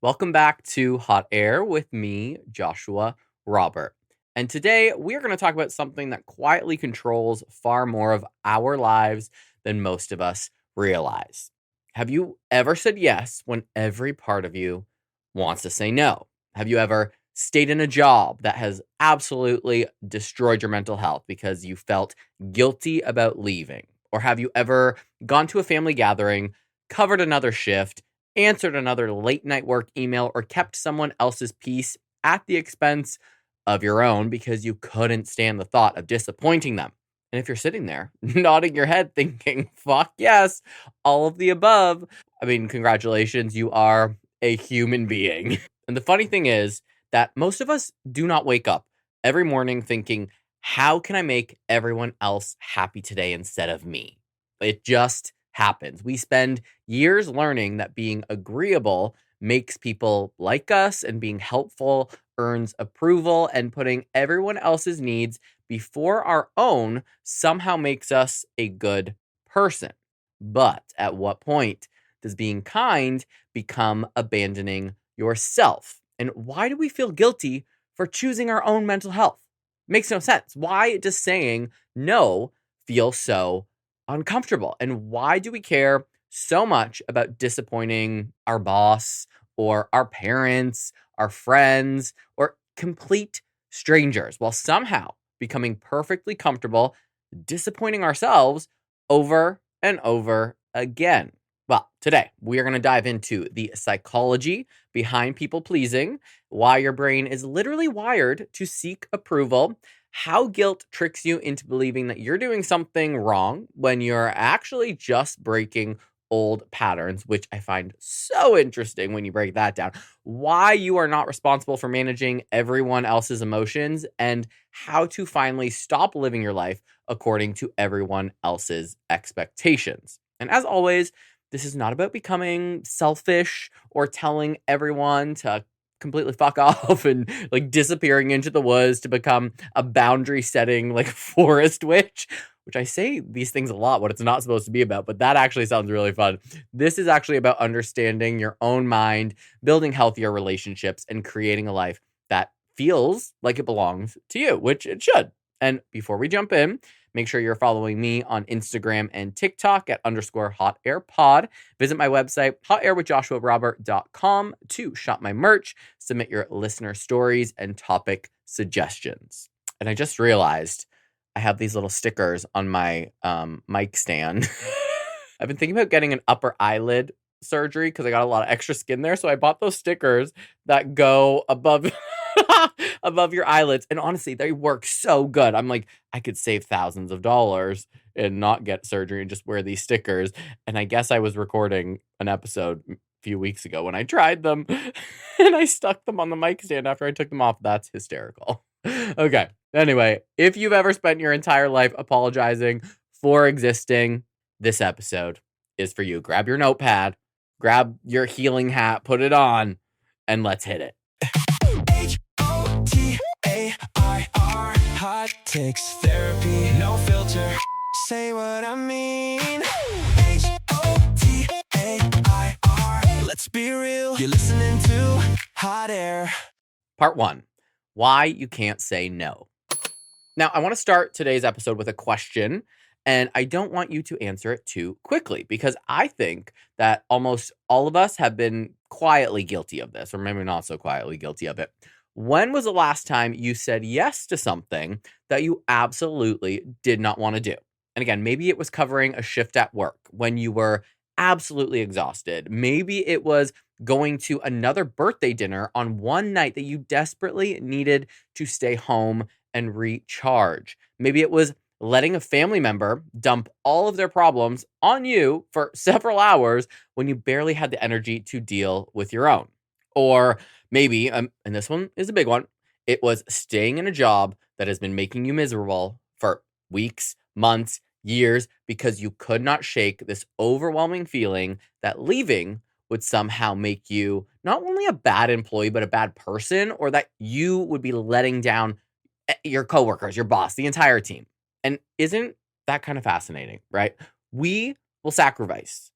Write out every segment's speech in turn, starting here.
Welcome back to Hot Air with me, Joshua Robert. And today we are going to talk about something that quietly controls far more of our lives than most of us realize. Have you ever said yes when every part of you wants to say no? Have you ever stayed in a job that has absolutely destroyed your mental health because you felt guilty about leaving? Or have you ever gone to a family gathering, covered another shift, answered another late night work email, or kept someone else's peace at the expense of your own because you couldn't stand the thought of disappointing them? And if you're sitting there nodding your head thinking, fuck yes, all of the above, I mean, congratulations, you are a human being. And the funny thing is that most of us do not wake up every morning thinking, how can I make everyone else happy today instead of me? It just happens. We spend years learning that being agreeable makes people like us and being helpful earns approval, and putting everyone else's needs before our own somehow makes us a good person. But at what point does being kind become abandoning yourself? And why do we feel guilty for choosing our own mental health? Makes no sense. Why does saying no feel so uncomfortable? And why do we care so much about disappointing our boss or our parents, our friends, or complete strangers while somehow becoming perfectly comfortable disappointing ourselves over and over again? Well, today we are going to dive into the psychology behind people pleasing, why your brain is literally wired to seek approval, how guilt tricks you into believing that you're doing something wrong when you're actually just breaking old patterns, which I find so interesting when you break that down, why you are not responsible for managing everyone else's emotions, and how to finally stop living your life according to everyone else's expectations. And as always, this is not about becoming selfish or telling everyone to completely fuck off and like disappearing into the woods to become a boundary setting like forest witch, which I say these things a lot, what it's not supposed to be about, but that actually sounds really fun. This is actually about understanding your own mind, building healthier relationships, and creating a life that feels like it belongs to you, which it should. And before we jump in, make sure you're following me on Instagram and TikTok at _hotairpod. Visit my website, hotairwithjoshuarobert.com, to shop my merch, submit your listener stories and topic suggestions. And I just realized I have these little stickers on my mic stand. I've been thinking about getting an upper eyelid surgery because I got a lot of extra skin there. So I bought those stickers that go above above your eyelids. And honestly, they work so good. I'm like, I could save thousands of dollars and not get surgery and just wear these stickers. And I guess I was recording an episode a few weeks ago when I tried them and I stuck them on the mic stand after I took them off. That's hysterical. Okay. Anyway, if you've ever spent your entire life apologizing for existing, this episode is for you. Grab your notepad, grab your healing hat, put it on, and let's hit it. HOTAIR, hot takes therapy, no filter. Say what I mean. HOTAIR, let's be real. You're listening to Hot Air. Part 1. Why you can't say no. Now, I want to start today's episode with a question, and I don't want you to answer it too quickly because I think that almost all of us have been quietly guilty of this, or maybe not so quietly guilty of it. When was the last time you said yes to something that you absolutely did not want to do? And again, maybe it was covering a shift at work when you were absolutely exhausted. Maybe it was going to another birthday dinner on one night that you desperately needed to stay home and recharge. Maybe it was letting a family member dump all of their problems on you for several hours when you barely had the energy to deal with your own. Or maybe, and this one is a big one, it was staying in a job that has been making you miserable for weeks, months, years, because you could not shake this overwhelming feeling that leaving would somehow make you not only a bad employee, but a bad person, or that you would be letting down your coworkers, your boss, the entire team. And isn't that kind of fascinating, right? We will sacrifice,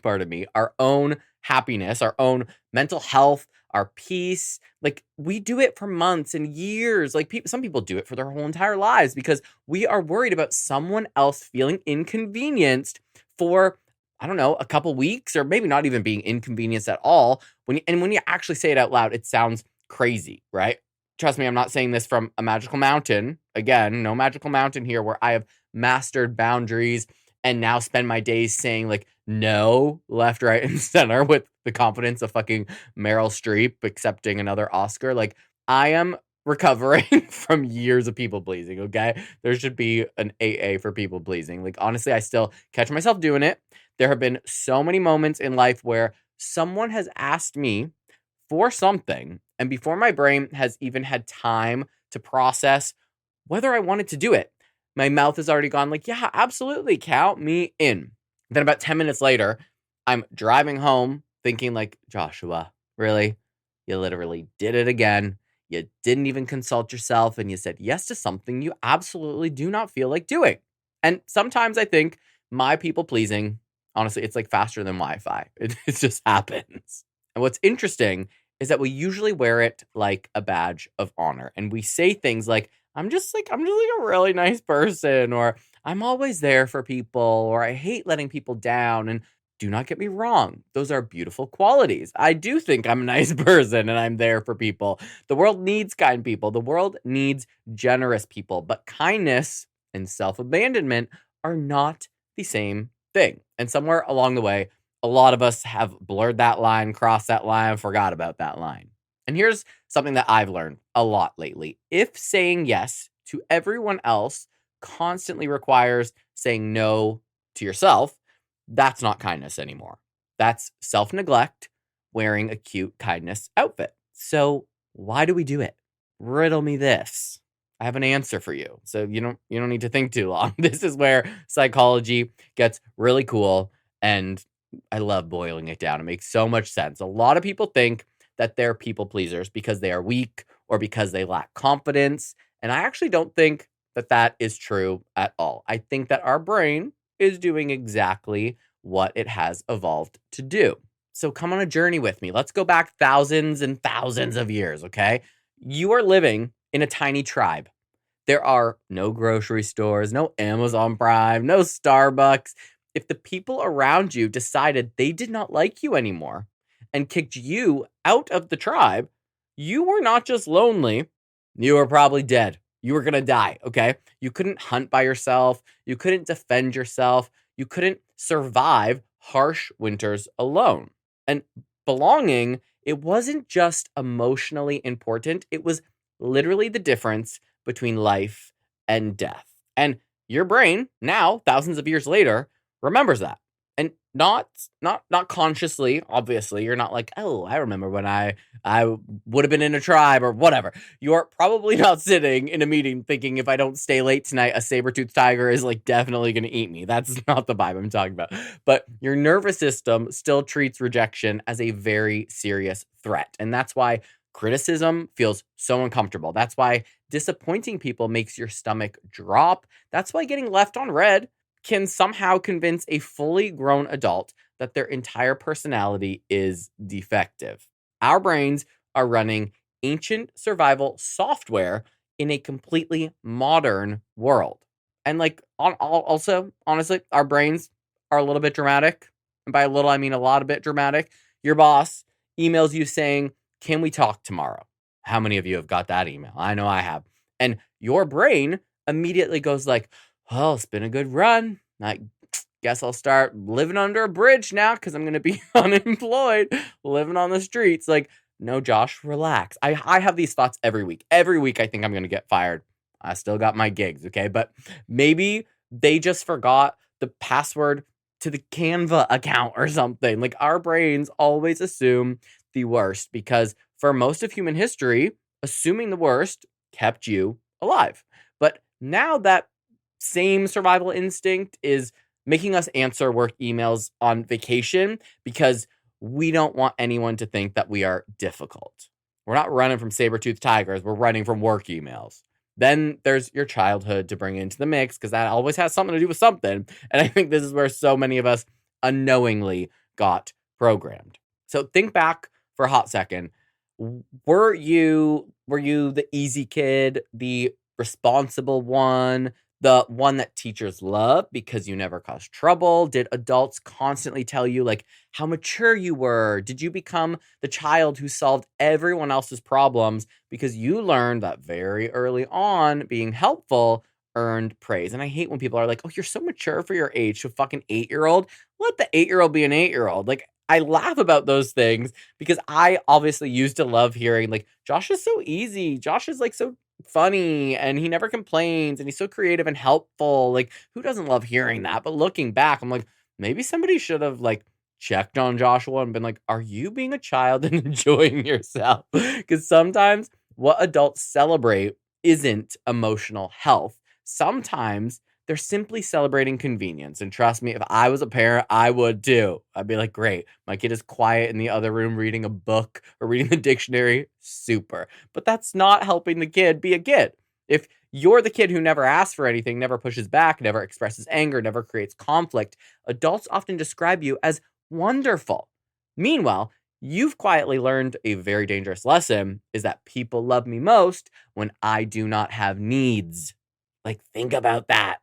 pardon me, our own happiness, our own mental health, our peace. Like, we do it for months and years. Like, some people do it for their whole entire lives because we are worried about someone else feeling inconvenienced for, I don't know, a couple weeks, or maybe not even being inconvenienced at all. When you actually say it out loud, it sounds crazy, right? Trust me, I'm not saying this from a magical mountain. Again, no magical mountain here where I have mastered boundaries and now spend my days saying like no, left, right, and center with the confidence of fucking Meryl Streep accepting another Oscar. Like, I am recovering from years of people pleasing, okay? There should be an AA for people pleasing. Like, honestly, I still catch myself doing it. There have been so many moments in life where someone has asked me for something, and before my brain has even had time to process whether I wanted to do it, my mouth has already gone like, yeah, absolutely, count me in. Then about 10 minutes later, I'm driving home thinking like, Joshua, really? You literally did it again. You didn't even consult yourself, and you said yes to something you absolutely do not feel like doing. And sometimes I think my people pleasing, honestly, it's like faster than Wi-Fi. It just happens. And what's interesting is that we usually wear it like a badge of honor. And we say things like, I'm just like a really nice person, or I'm always there for people, or I hate letting people down. And do not get me wrong, those are beautiful qualities. I do think I'm a nice person and I'm there for people. The world needs kind people. The world needs generous people. But kindness and self-abandonment are not the same thing. And somewhere along the way, a lot of us have blurred that line, crossed that line, forgot about that line. And here's something that I've learned a lot lately. If saying yes to everyone else constantly requires saying no to yourself, that's not kindness anymore. That's self-neglect wearing a cute kindness outfit. So why do we do it? Riddle me this. I have an answer for you. So you don't need to think too long. This is where psychology gets really cool, and I love boiling it down. It makes so much sense. A lot of people think that they're people pleasers because they are weak or because they lack confidence. And I actually don't think that that is true at all. I think that our brain is doing exactly what it has evolved to do. So come on a journey with me. Let's go back thousands and thousands of years, okay? You are living in a tiny tribe. There are no grocery stores, no Amazon Prime, no Starbucks. If the people around you decided they did not like you anymore and kicked you out of the tribe, you were not just lonely, you were probably dead. You were going to die, okay? You couldn't hunt by yourself. You couldn't defend yourself. You couldn't survive harsh winters alone. And belonging, it wasn't just emotionally important. It was literally the difference between life and death. And your brain, now, thousands of years later, remembers that. And not consciously, obviously. You're not like, oh, I remember when I would have been in a tribe or whatever. You're probably not sitting in a meeting thinking, if I don't stay late tonight, a saber-toothed tiger is like definitely going to eat me. That's not the vibe I'm talking about. But your nervous system still treats rejection as a very serious threat. And that's why criticism feels so uncomfortable. That's why disappointing people makes your stomach drop. That's why getting left on red can somehow convince a fully grown adult that their entire personality is defective. Our brains are running ancient survival software in a completely modern world. And like also, honestly, our brains are a little bit dramatic. And by a little, I mean a lot of bit dramatic. Your boss emails you saying, can we talk tomorrow? How many of you have got that email? I know I have. And your brain immediately goes like, well, it's been a good run. I guess I'll start living under a bridge now because I'm going to be unemployed, living on the streets. Like, no, Josh, relax. I have these thoughts every week. Every week I think I'm going to get fired. I still got my gigs, okay? But maybe they just forgot the password to the Canva account or something. Like, our brains always assume the worst because for most of human history, assuming the worst kept you alive. But now that same survival instinct is making us answer work emails on vacation because we don't want anyone to think that we are difficult. We're not running from saber-toothed tigers. We're running from work emails. Then there's your childhood to bring into the mix because that always has something to do with something. And I think this is where so many of us unknowingly got programmed. So think back for a hot second. Were you the easy kid, the responsible one, the one that teachers love because you never caused trouble? Did adults constantly tell you like how mature you were? Did you become the child who solved everyone else's problems because you learned that very early on being helpful earned praise? And I hate when people are like, "Oh, you're so mature for your age." So fucking 8-year-old, let the 8-year-old be an 8-year-old. Like I laugh about those things because I obviously used to love hearing like Josh is so easy. Josh is like so funny and he never complains and he's so creative and helpful. Like who doesn't love hearing that? But looking back, I'm like maybe somebody should have like checked on Joshua and been like, "Are you being a child and enjoying yourself?" Cuz sometimes what adults celebrate isn't emotional health. Sometimes they're simply celebrating convenience. And trust me, if I was a parent, I would too. I'd be like, great, my kid is quiet in the other room reading a book or reading the dictionary. Super. But that's not helping the kid be a kid. If you're the kid who never asks for anything, never pushes back, never expresses anger, never creates conflict, adults often describe you as wonderful. Meanwhile, you've quietly learned a very dangerous lesson is that people love me most when I do not have needs. Like, think about that.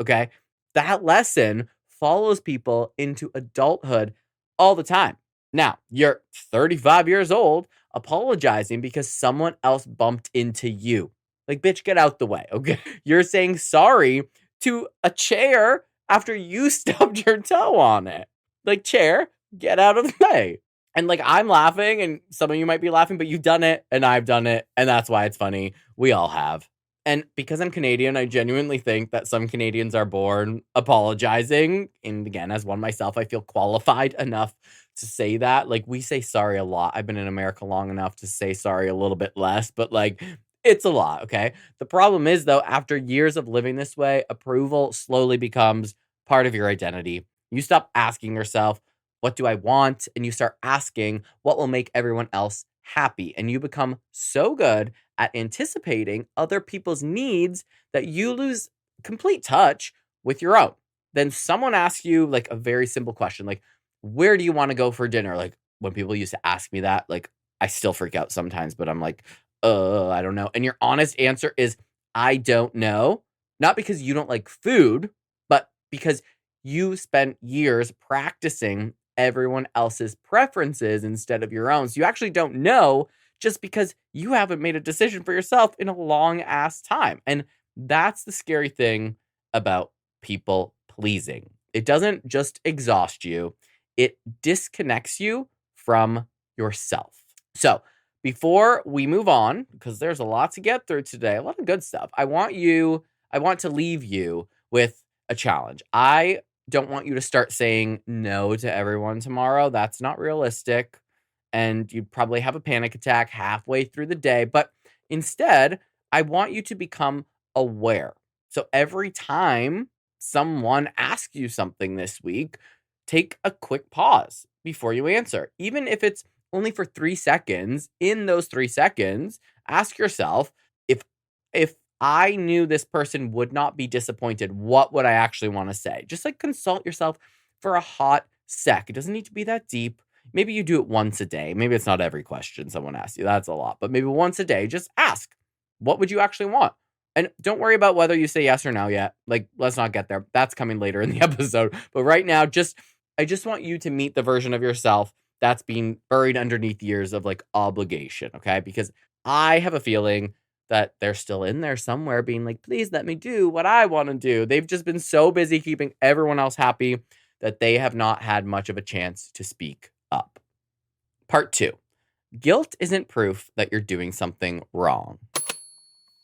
Okay. That lesson follows people into adulthood all the time. Now, you're 35 years old apologizing because someone else bumped into you. Like, bitch, get out the way. Okay. You're saying sorry to a chair after you stubbed your toe on it. Like, chair, get out of the way. And like, I'm laughing, and some of you might be laughing, but you've done it, and I've done it, and that's why it's funny. We all have. And because I'm Canadian, I genuinely think that some Canadians are born apologizing. And again, as one myself, I feel qualified enough to say that. Like, we say sorry a lot. I've been in America long enough to say sorry a little bit less, but like, it's a lot, okay? The problem is, though, after years of living this way, approval slowly becomes part of your identity. You stop asking yourself, what do I want? And you start asking, what will make everyone else happy? And you become so good at anticipating other people's needs that you lose complete touch with your own. Then someone asks you like a very simple question, like, where do you want to go for dinner? Like when people used to ask me that, like I still freak out sometimes, but I'm like, I don't know. And your honest answer is, I don't know. Not because you don't like food, but because you spent years practicing everyone else's preferences instead of your own. So you actually don't know just because you haven't made a decision for yourself in a long ass time. And that's the scary thing about people pleasing. It doesn't just exhaust you, it disconnects you from yourself. So, before we move on, because there's a lot to get through today, a lot of good stuff, I want to leave you with a challenge. I don't want you to start saying no to everyone tomorrow. That's not realistic. And you'd probably have a panic attack halfway through the day. But instead, I want you to become aware. So every time someone asks you something this week, take a quick pause before you answer. Even if it's only for 3 seconds, in those 3 seconds, ask yourself, if I knew this person would not be disappointed, what would I actually want to say? Just like consult yourself for a hot sec. It doesn't need to be that deep. Maybe you do it once a day. Maybe it's not every question someone asks you. That's a lot. But maybe once a day, just ask, what would you actually want? And don't worry about whether you say yes or no yet. Like, let's not get there. That's coming later in the episode. But right now, I just want you to meet the version of yourself that's been buried underneath years of like obligation. Okay. Because I have a feeling that they're still in there somewhere being like, please let me do what I want to do. They've just been so busy keeping everyone else happy that they have not had much of a chance to speak up. Part 2. Guilt isn't proof that you're doing something wrong.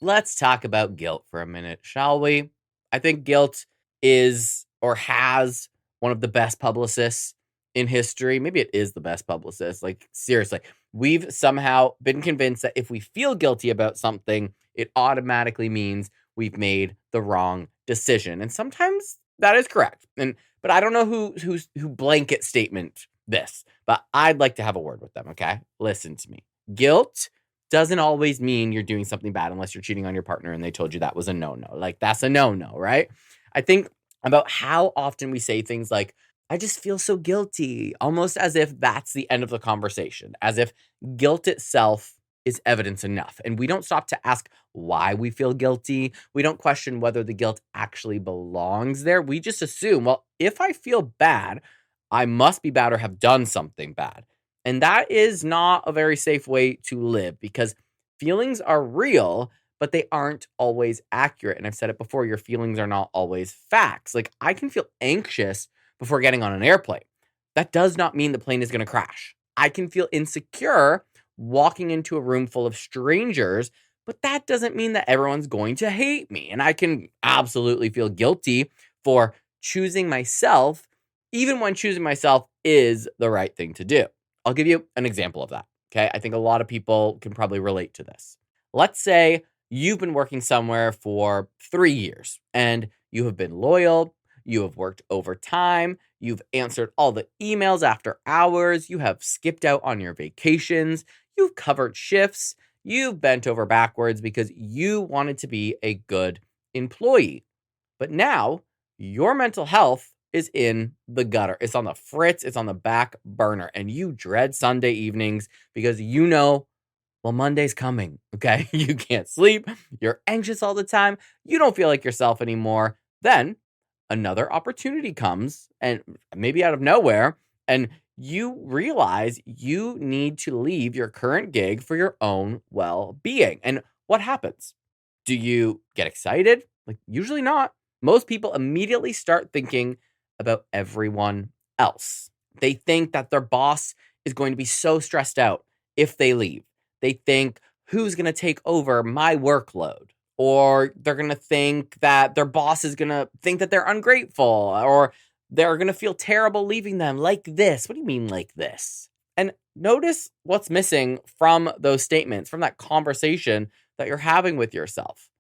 Let's talk about guilt for a minute, shall we? I think guilt is or has one of the best publicists in history. Maybe it is the best publicist. Like, seriously, we've somehow been convinced that if we feel guilty about something, it automatically means we've made the wrong decision. And sometimes that is correct. But I don't know who blanket statement this, but I'd like to have a word with them, okay? Listen to me. Guilt doesn't always mean you're doing something bad unless you're cheating on your partner and they told you that was a no-no. Like, that's a no-no, right? I think about how often we say things like, I just feel so guilty, almost as if that's the end of the conversation, as if guilt itself is evidence enough. And we don't stop to ask why we feel guilty. We don't question whether the guilt actually belongs there. We just assume, well, if I feel bad, I must be bad or have done something bad. And that is not a very safe way to live because feelings are real, but they aren't always accurate. And I've said it before, your feelings are not always facts. Like I can feel anxious before getting on an airplane. That does not mean the plane is going to crash. I can feel insecure walking into a room full of strangers, but that doesn't mean that everyone's going to hate me. And I can absolutely feel guilty for choosing myself, even when choosing myself is the right thing to do. I'll give you an example of that. Okay. I think a lot of people can probably relate to this. Let's say you've been working somewhere for 3 years and you have been loyal, you have worked overtime, you've answered all the emails after hours, you have skipped out on your vacations, you've covered shifts, you've bent over backwards because you wanted to be a good employee. But now your mental health is in the gutter. It's on the fritz, it's on the back burner, and you dread Sunday evenings because you know, well, Monday's coming, okay? You can't sleep, you're anxious all the time, you don't feel like yourself anymore. Then another opportunity comes, and maybe out of nowhere, and you realize you need to leave your current gig for your own well being. And what happens? Do you get excited? Like, usually not. Most people immediately start thinking about everyone else. They think that their boss is going to be so stressed out if they leave. They think, who's going to take over my workload? Or they're going to think that their boss is going to think that they're ungrateful, or they're going to feel terrible leaving them like this. What do you mean, like this? And notice what's missing from those statements, from that conversation that you're having with yourself.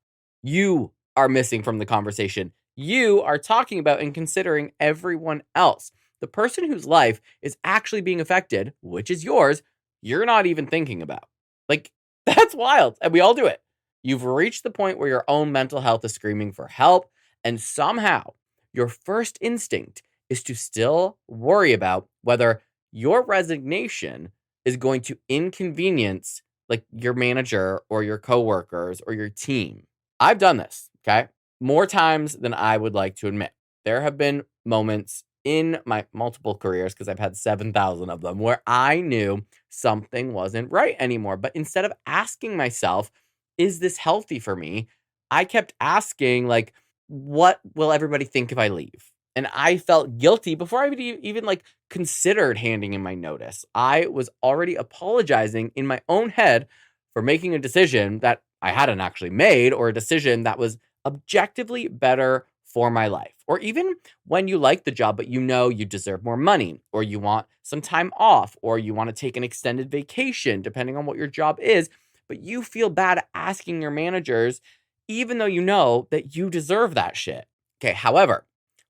You are missing from the conversation. You are talking about and considering everyone else. The person whose life is actually being affected, which is yours, you're not even thinking about. Like, that's wild. And we all do it. You've reached the point where your own mental health is screaming for help, and somehow your first instinct is to still worry about whether your resignation is going to inconvenience like your manager or your coworkers or your team. I've done this, okay? More times than I would like to admit. There have been moments in my multiple careers, because I've had 7,000 of them, where I knew something wasn't right anymore. But instead of asking myself, is this healthy for me? I kept asking, like, what will everybody think if I leave? And I felt guilty before I would even like considered handing in my notice. I was already apologizing in my own head for making a decision that I hadn't actually made, or a decision that was objectively better for my life. Or even when you like the job, but you know you deserve more money, or you want some time off, or you want to take an extended vacation, depending on what your job is, but you feel bad asking your managers, even though you know that you deserve that shit. Okay, however,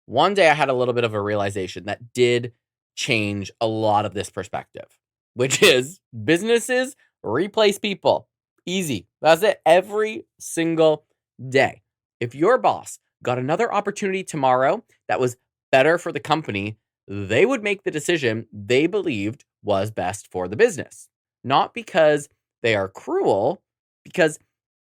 one day I had a little bit of a realization that did change a lot of this perspective, which is businesses replace people. Easy. That's it. Every single day. If your boss got another opportunity tomorrow that was better for the company, they would make the decision they believed was best for the business. Not because they are cruel, because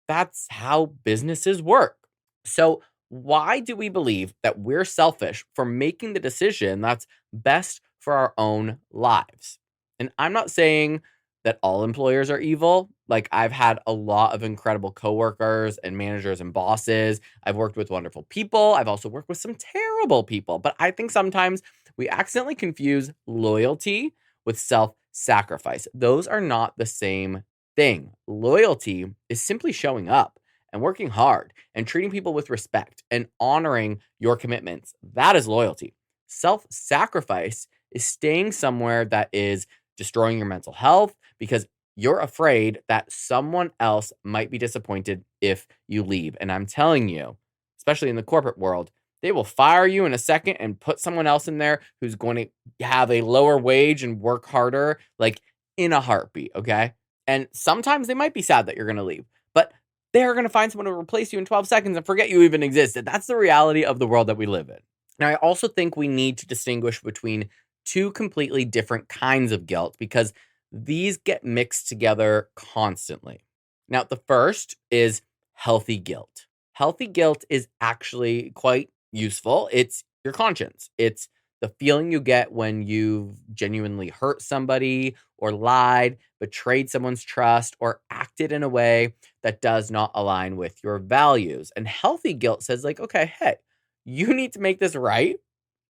that's how businesses work. So, why do we believe that we're selfish for making the decision that's best for our own lives? And I'm not saying that all employers are evil. Like, I've had a lot of incredible coworkers and managers and bosses. I've worked with wonderful people. I've also worked with some terrible people. But I think sometimes we accidentally confuse loyalty with self sacrifice. Those are not the same thing. Loyalty is simply showing up and working hard and treating people with respect and honoring your commitments. That is loyalty. Self sacrifice is staying somewhere that is destroying your mental health because you're afraid that someone else might be disappointed if you leave. And I'm telling you, especially in the corporate world, they will fire you in a second and put someone else in there who's going to have a lower wage and work harder, like in a heartbeat. Okay. And sometimes they might be sad that you're going to leave, but they're going to find someone to replace you in 12 seconds and forget you even existed. That's the reality of the world that we live in. Now, I also think we need to distinguish between two completely different kinds of guilt because these get mixed together constantly. Now, the first is healthy guilt. Healthy guilt is actually quite useful. It's your conscience. It's the feeling you get when you've genuinely hurt somebody or lied, betrayed someone's trust, or acted in a way that does not align with your values. And healthy guilt says, like, okay, hey, you need to make this right.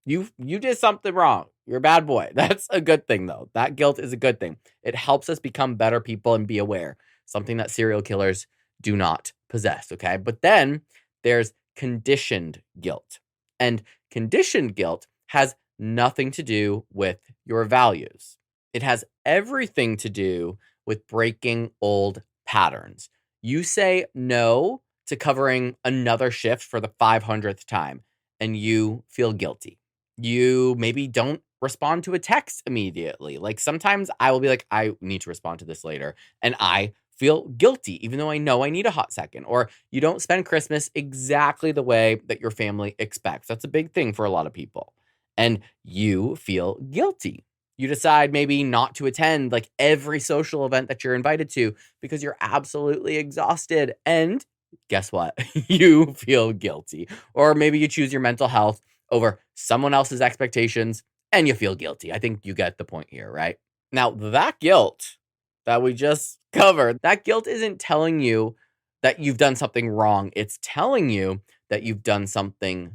You did something wrong. You're a bad boy. That's a good thing, though. That guilt is a good thing. It helps us become better people and be aware, something that serial killers do not possess, okay? But then there's conditioned guilt. And conditioned guilt has nothing to do with your values. It has everything to do with breaking old patterns. You say no to covering another shift for the 500th time, and you feel guilty. You maybe don't respond to a text immediately. Like sometimes I will be like, I need to respond to this later. And I feel guilty, even though I know I need a hot second. Or you don't spend Christmas exactly the way that your family expects. That's a big thing for a lot of people. And you feel guilty. You decide maybe not to attend like every social event that you're invited to because you're absolutely exhausted. And guess what? You feel guilty. Or maybe you choose your mental health over someone else's expectations and you feel guilty. I think you get the point here, right? Now, that guilt that we just covered, that guilt isn't telling you that you've done something wrong. It's telling you that you've done something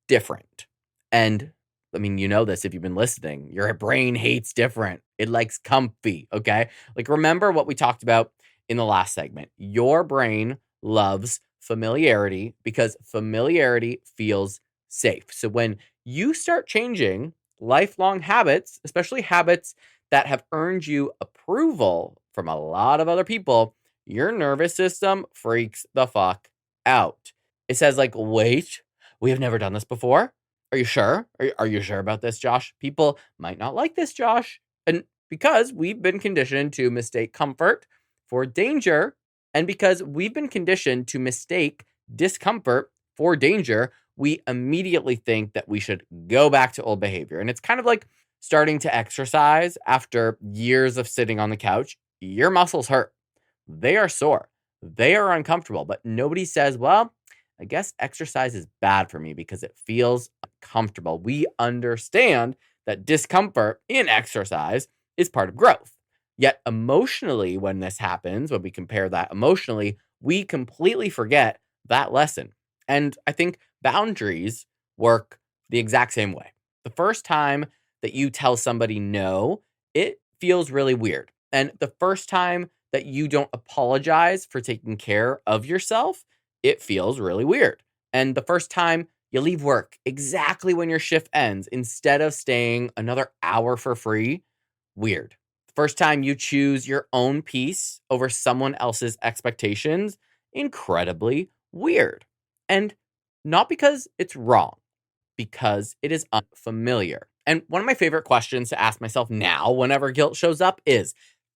different. And I mean, you know this if you've been listening. Your brain hates different. It likes comfy, okay? Like remember what we talked about in the last segment. Your brain loves familiarity because familiarity feels safe. So when you start changing lifelong habits, especially habits that have earned you approval from a lot of other people, your nervous system freaks the fuck out. It says like, wait, we have never done this before. Are you sure? Are you sure about this, Josh? People might not like this, Josh. And because we've been conditioned to mistake comfort for danger, and because we've been conditioned to mistake discomfort for danger, we immediately think that we should go back to old behavior. And it's kind of like starting to exercise after years of sitting on the couch. Your muscles hurt. They are sore. They are uncomfortable. But nobody says, well, I guess exercise is bad for me because it feels uncomfortable. We understand that discomfort in exercise is part of growth. Yet emotionally, when this happens, when we compare that emotionally, we completely forget that lesson. And I think boundaries work the exact same way. The first time that you tell somebody no, it feels really weird. And the first time that you don't apologize for taking care of yourself, it feels really weird. And the first time you leave work exactly when your shift ends instead of staying another hour for free, weird. The first time you choose your own peace over someone else's expectations, incredibly weird. And not because it's wrong, because it is unfamiliar. And one of my favorite questions to ask myself now, whenever guilt shows up, is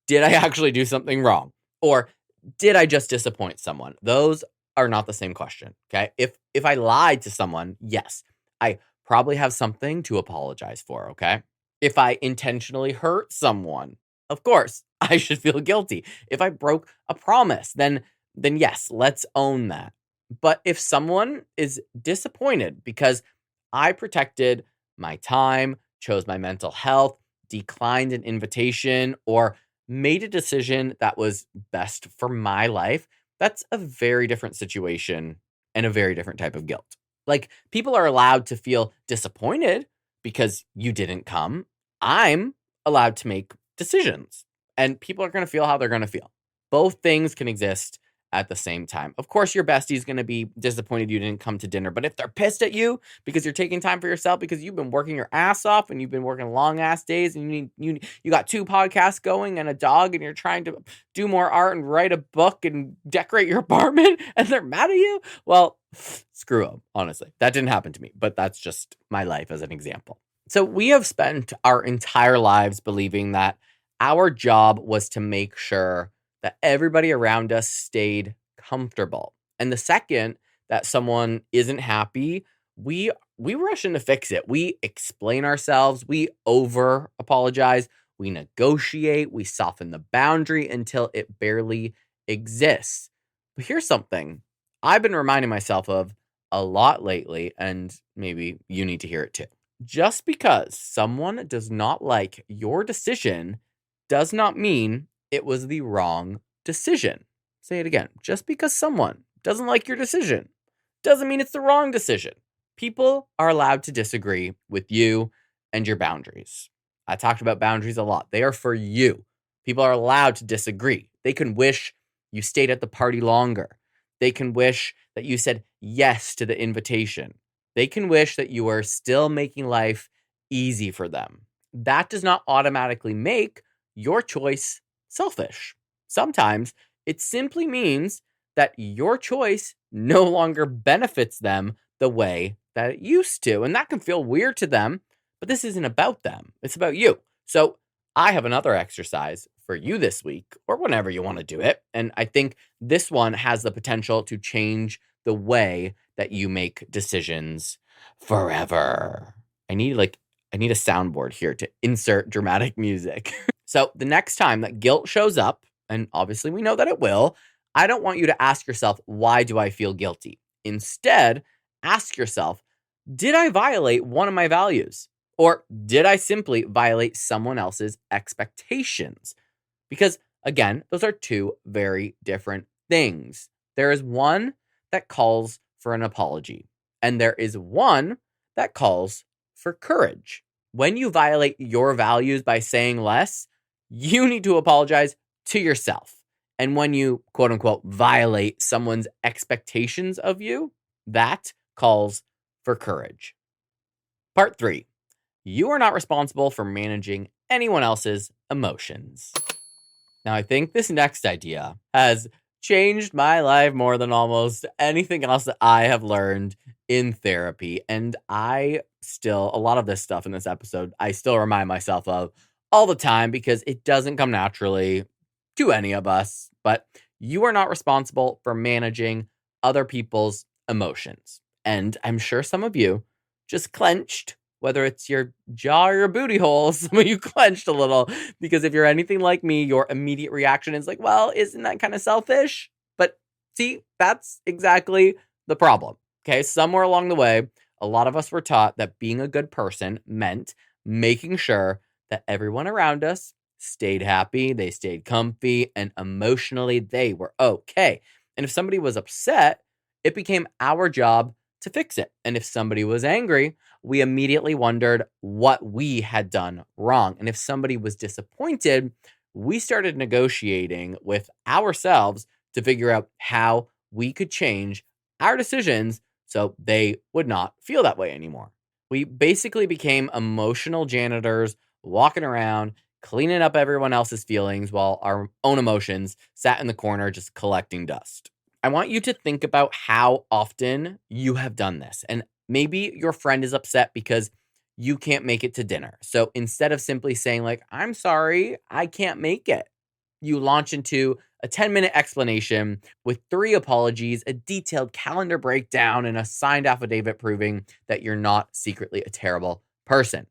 did I actually do something wrong? Or did I just disappoint someone? Those are not the same question. Okay. If I lied to someone, yes, I probably have something to apologize for. Okay. If I intentionally hurt someone, of course, I should feel guilty. If I broke a promise, then yes, let's own that. But if someone is disappointed because I protected my time, chose my mental health, declined an invitation, or made a decision that was best for my life, that's a very different situation and a very different type of guilt. Like, people are allowed to feel disappointed because you didn't come. I'm allowed to make decisions, and people are going to feel how they're going to feel. Both things can exist at the same time. Of course, your bestie is going to be disappointed you didn't come to dinner, but if they're pissed at you because you're taking time for yourself because you've been working your ass off and you've been working long ass days and you got 2 podcasts going and a dog and you're trying to do more art and write a book and decorate your apartment and they're mad at you, well, screw them, honestly. That didn't happen to me, but that's just my life as an example. So we have spent our entire lives believing that our job was to make sure that everybody around us stayed comfortable. And the second that someone isn't happy, we we rush in to fix it. We explain ourselves, we over apologize, we negotiate, we soften the boundary until it barely exists. But here's something I've been reminding myself of a lot lately, and maybe you need to hear it too. Just because someone does not like your decision does not mean it was the wrong decision. Say it again. Just because someone doesn't like your decision doesn't mean it's the wrong decision. People are allowed to disagree with you and your boundaries. I talked about boundaries a lot. They are for you. People are allowed to disagree. They can wish you stayed at the party longer. They can wish that you said yes to the invitation. They can wish that you are still making life easy for them. That does not automatically make your choice selfish. Sometimes it simply means that your choice no longer benefits them the way that it used to. And that can feel weird to them, but this isn't about them. It's about you. So I have another exercise for you this week, or whenever you want to do it. And I think this one has the potential to change the way that you make decisions forever. I need a soundboard here to insert dramatic music. So the next time that guilt shows up, and obviously we know that it will, I don't want you to ask yourself, why do I feel guilty? Instead, ask yourself, did I violate one of my values? Or did I simply violate someone else's expectations? Because again, those are two very different things. There is one that calls for an apology, and there is one that calls for courage. When you violate your values by saying less, you need to apologize to yourself. And when you, quote unquote, violate someone's expectations of you, that calls for courage. Part 3. You are not responsible for managing anyone else's emotions. Now, I think this next idea has changed my life more than almost anything else that I have learned in therapy. And a lot of this stuff in this episode, I still remind myself of all the time because it doesn't come naturally to any of us. But you are not responsible for managing other people's emotions. And I'm sure some of you just clenched, whether it's your jaw or your booty hole, some of you clenched a little, because if you're anything like me, your immediate reaction is like, well, isn't that kind of selfish? But see, that's exactly the problem. Okay, somewhere along the way, a lot of us were taught that being a good person meant making sure that everyone around us stayed happy, they stayed comfy, and emotionally they were okay. And if somebody was upset, it became our job to fix it. And if somebody was angry, we immediately wondered what we had done wrong. And if somebody was disappointed, we started negotiating with ourselves to figure out how we could change our decisions so they would not feel that way anymore. We basically became emotional janitors walking around, cleaning up everyone else's feelings while our own emotions sat in the corner just collecting dust. I want you to think about how often you have done this. And maybe your friend is upset because you can't make it to dinner. So instead of simply saying, like, I'm sorry, I can't make it, you launch into a 10-minute explanation with 3 apologies, a detailed calendar breakdown, and a signed affidavit proving that you're not secretly a terrible person.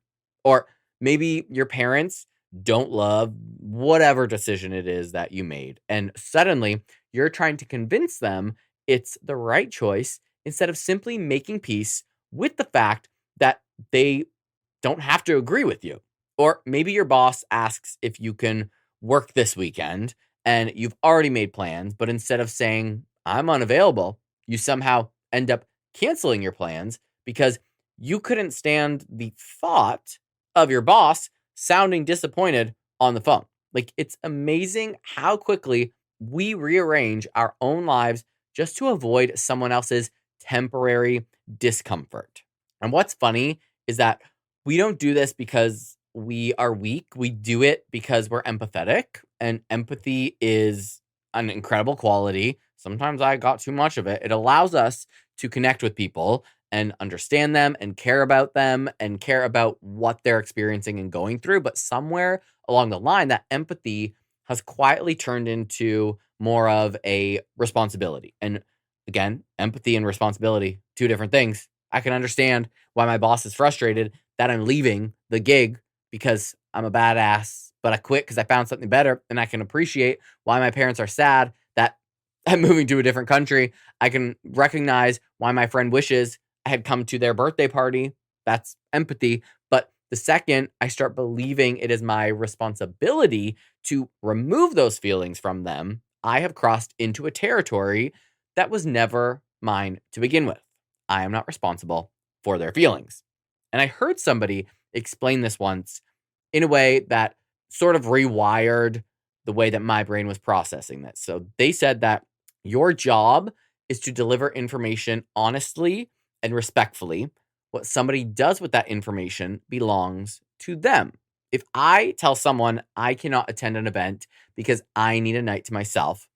Or maybe your parents don't love whatever decision it is that you made. And suddenly you're trying to convince them it's the right choice instead of simply making peace with the fact that they don't have to agree with you. Or maybe your boss asks if you can work this weekend and you've already made plans, but instead of saying, I'm unavailable, you somehow end up canceling your plans because you couldn't stand the thought of your boss sounding disappointed on the phone. Like, it's amazing how quickly we rearrange our own lives just to avoid someone else's temporary discomfort. And what's funny is that we don't do this because we are weak. We do it because we're empathetic, and empathy is an incredible quality. Sometimes I got too much of it. It allows us to connect with people and understand them and care about them and care about what they're experiencing and going through. But somewhere along the line, that empathy has quietly turned into more of a responsibility. And again, empathy and responsibility, two different things. I can understand why my boss is frustrated that I'm leaving the gig because I'm a badass, but I quit because I found something better. And I can appreciate why my parents are sad that I'm moving to a different country. I can recognize why my friend wishes I had come to their birthday party. That's empathy. But the second I start believing it is my responsibility to remove those feelings from them, I have crossed into a territory that was never mine to begin with. I am not responsible for their feelings. And I heard somebody explain this once in a way that sort of rewired the way that my brain was processing this. So they said that your job is to deliver information honestly and respectfully. What somebody does with that information belongs to them. If I tell someone I cannot attend an event because I need a night to myself,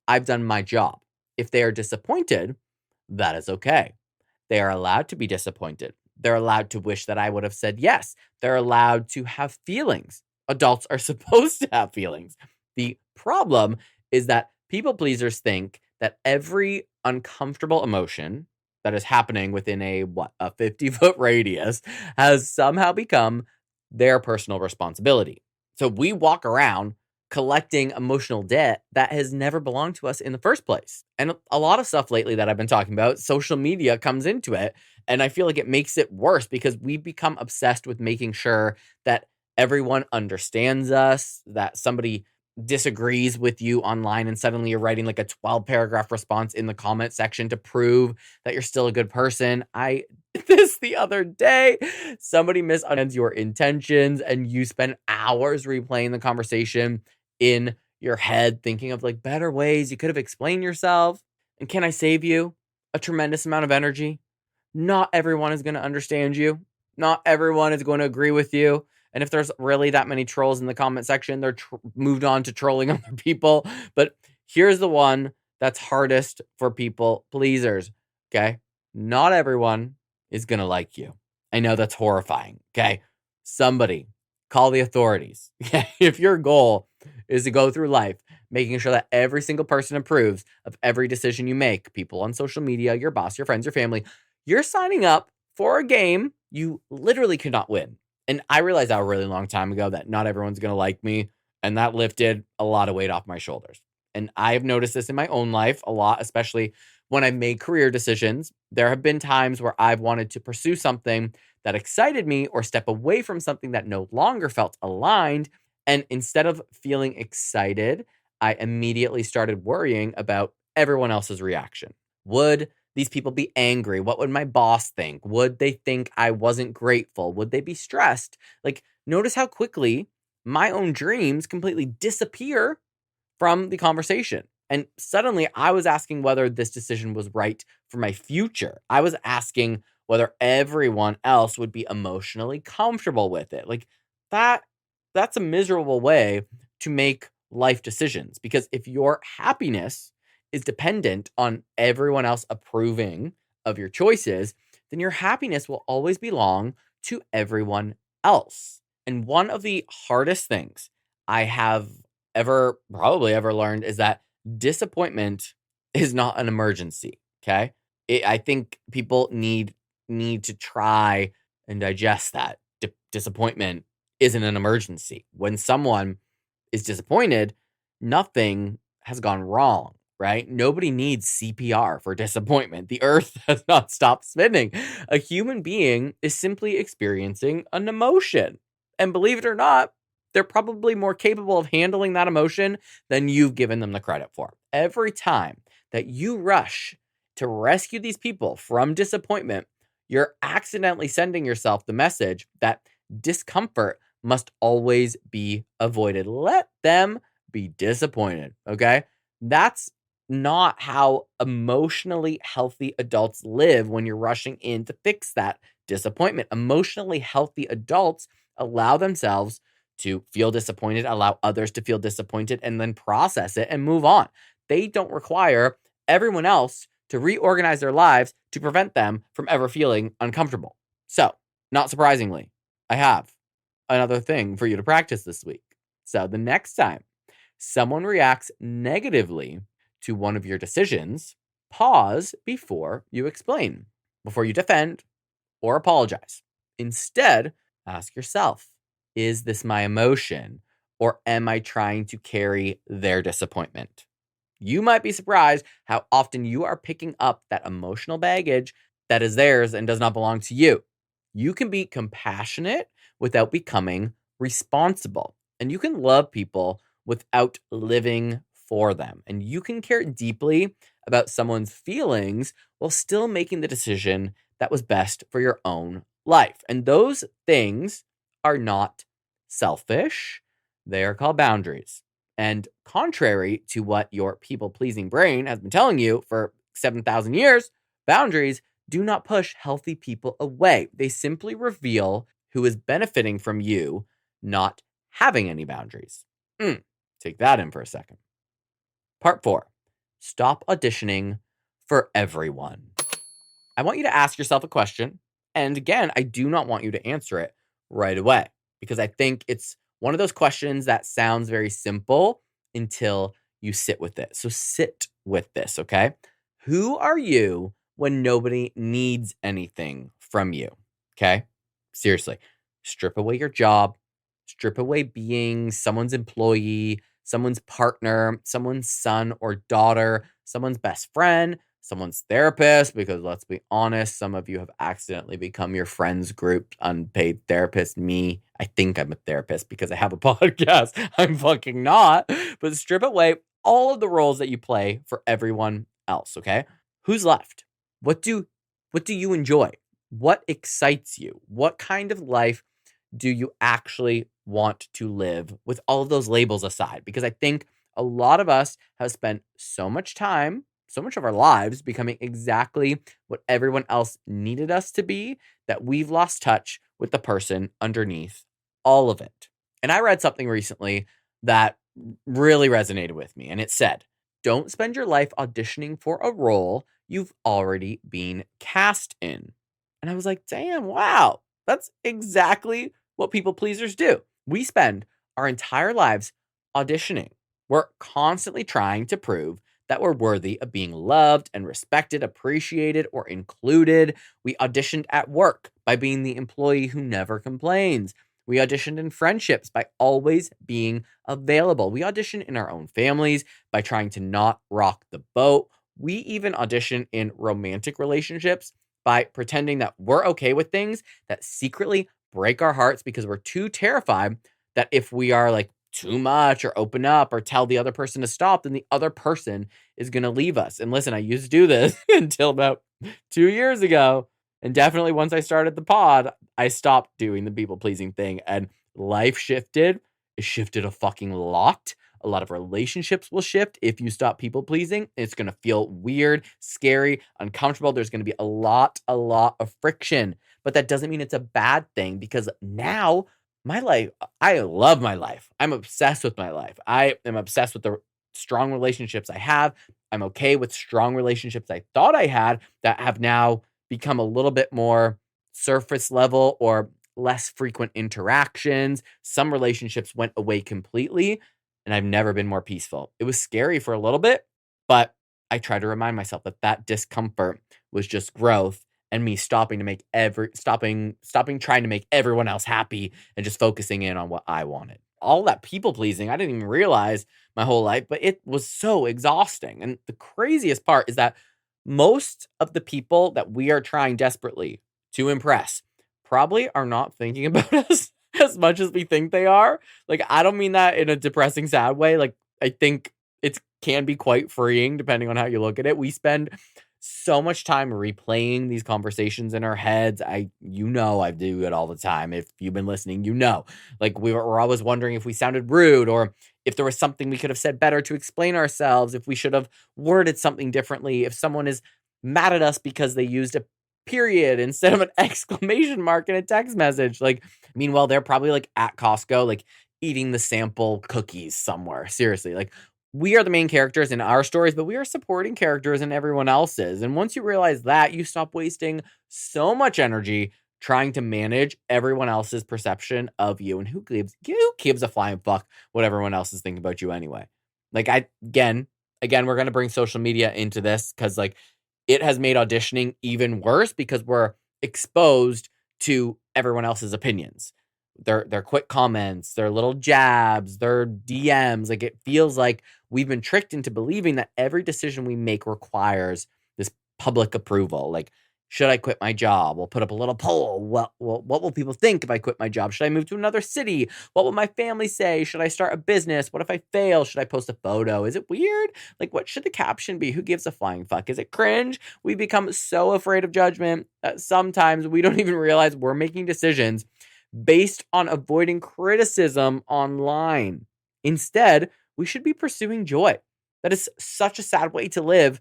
I've done my job. If they are disappointed, that is okay. They are allowed to be disappointed. They're allowed to wish that I would have said yes. They're allowed to have feelings. Adults are supposed to have feelings. The problem is that people pleasers think that every uncomfortable emotion that is happening within a 50-foot radius has somehow become their personal responsibility. So we walk around collecting emotional debt that has never belonged to us in the first place. And a lot of stuff lately that I've been talking about, social media comes into it. And I feel like it makes it worse because we become obsessed with making sure that everyone understands us, that somebody disagrees with you online and suddenly you're writing like a 12 paragraph response in the comment section to prove that you're still a good person. I did this the other day. Somebody misunderstands your intentions and you spend hours replaying the conversation in your head thinking of like better ways you could have explained yourself. And can I save you a tremendous amount of energy? Not everyone is going to understand you. Not everyone is going to agree with you. And if there's really that many trolls in the comment section, they're moved on to trolling other people. But here's the one that's hardest for people pleasers. Okay. Not everyone is going to like you. I know that's horrifying. Okay. Somebody call the authorities. Okay. If your goal is to go through life making sure that every single person approves of every decision you make, people on social media, your boss, your friends, your family, you're signing up for a game you literally could not win. And I realized that a really long time ago that not everyone's going to like me. And that lifted a lot of weight off my shoulders. And I've noticed this in my own life a lot, especially when I've made career decisions. There have been times where I've wanted to pursue something that excited me or step away from something that no longer felt aligned. And instead of feeling excited, I immediately started worrying about everyone else's reaction. Would these people be angry? What would my boss think? Would they think I wasn't grateful? Would they be stressed? Like, notice how quickly my own dreams completely disappear from the conversation. And suddenly I was asking whether this decision was right for my future. I was asking whether everyone else would be emotionally comfortable with it. Like that's a miserable way to make life decisions because if your happiness is dependent on everyone else approving of your choices, then your happiness will always belong to everyone else. And one of the hardest things I have probably ever learned is that disappointment is not an emergency. Okay. I think people need to try and digest that. Disappointment isn't an emergency. When someone is disappointed, nothing has gone wrong, right? Nobody needs CPR for disappointment. The earth has not stopped spinning. A human being is simply experiencing an emotion. And believe it or not, they're probably more capable of handling that emotion than you've given them the credit for. Every time that you rush to rescue these people from disappointment, you're accidentally sending yourself the message that discomfort must always be avoided. Let them be disappointed, okay? That's not how emotionally healthy adults live when you're rushing in to fix that disappointment. Emotionally healthy adults allow themselves to feel disappointed, allow others to feel disappointed, and then process it and move on. They don't require everyone else to reorganize their lives to prevent them from ever feeling uncomfortable. So, not surprisingly, I have another thing for you to practice this week. So, the next time someone reacts negatively to one of your decisions, pause before you explain, before you defend, or apologize. Instead, ask yourself, is this my emotion, or am I trying to carry their disappointment? You might be surprised how often you are picking up that emotional baggage that is theirs and does not belong to you. You can be compassionate without becoming responsible, and you can love people without living for them. And you can care deeply about someone's feelings while still making the decision that was best for your own life. And those things are not selfish, they are called boundaries. And contrary to what your people pleasing brain has been telling you for 7,000 years, boundaries do not push healthy people away. They simply reveal who is benefiting from you not having any boundaries. Take that in for a second. Part 4, stop auditioning for everyone. I want you to ask yourself a question. And again, I do not want you to answer it right away because I think it's one of those questions that sounds very simple until you sit with it. So sit with this, okay? Who are you when nobody needs anything from you? Okay? Seriously, strip away your job, strip away being someone's employee, someone's partner, someone's son or daughter, someone's best friend, someone's therapist, because let's be honest, some of you have accidentally become your friends group, unpaid therapist. Me, I think I'm a therapist because I have a podcast. I'm fucking not. But strip away all of the roles that you play for everyone else, okay? Who's left? What do you enjoy? What excites you? What kind of life do you actually want to live with all of those labels aside? Because I think a lot of us have spent so much time, so much of our lives becoming exactly what everyone else needed us to be that we've lost touch with the person underneath all of it. And I read something recently that really resonated with me, and it said, don't spend your life auditioning for a role you've already been cast in. And I was like, damn, wow, that's exactly what people pleasers do. We spend our entire lives auditioning. We're constantly trying to prove that we're worthy of being loved and respected, appreciated, or included. We auditioned at work by being the employee who never complains. We auditioned in friendships by always being available. We audition in our own families by trying to not rock the boat. We even audition in romantic relationships by pretending that we're okay with things that secretly break our hearts because we're too terrified that if we are like too much or open up or tell the other person to stop, then the other person is going to leave us. And listen, I used to do this until about 2 years ago. And definitely once I started the pod, I stopped doing the people pleasing thing and life shifted. It shifted a fucking lot. A lot of relationships will shift if you stop people pleasing. It's going to feel weird, scary, uncomfortable. There's going to be a lot of friction. But that doesn't mean it's a bad thing because now my life, I love my life. I'm obsessed with my life. I am obsessed with the strong relationships I have. I'm okay with strong relationships I thought I had that have now become a little bit more surface level or less frequent interactions. Some relationships went away completely, and I've never been more peaceful. It was scary for a little bit, but I try to remind myself that that discomfort was just growth and me stopping trying to make everyone else happy and just focusing in on what I wanted. All that people pleasing, I didn't even realize my whole life, but it was so exhausting. And the craziest part is that most of the people that we are trying desperately to impress probably are not thinking about us as much as we think they are. Like, I don't mean that in a depressing, sad way. Like, I think it can be quite freeing depending on how you look at it. We spend so much time replaying these conversations in our heads. I do it all the time. If you've been listening, like we're always wondering if we sounded rude or if there was something we could have said better to explain ourselves, if we should have worded something differently, if someone is mad at us because they used a period instead of an exclamation mark in a text message. Like, meanwhile, they're probably like at Costco, like eating the sample cookies somewhere. Seriously, like we are the main characters in our stories, but we are supporting characters in everyone else's. And once you realize that, you stop wasting so much energy trying to manage everyone else's perception of you. And who gives a flying fuck what everyone else is thinking about you anyway? Like again, we're going to bring social media into this because like it has made auditioning even worse because we're exposed to everyone else's opinions, their quick comments, their little jabs, their DMs. Like, it feels like we've been tricked into believing that every decision we make requires this public approval. Like, should I quit my job? We'll put up a little poll. What will people think if I quit my job? Should I move to another city? What will my family say? Should I start a business? What if I fail? Should I post a photo? Is it weird? Like, what should the caption be? Who gives a flying fuck? Is it cringe? We become so afraid of judgment that sometimes we don't even realize we're making decisions based on avoiding criticism online. Instead, we should be pursuing joy. That is such a sad way to live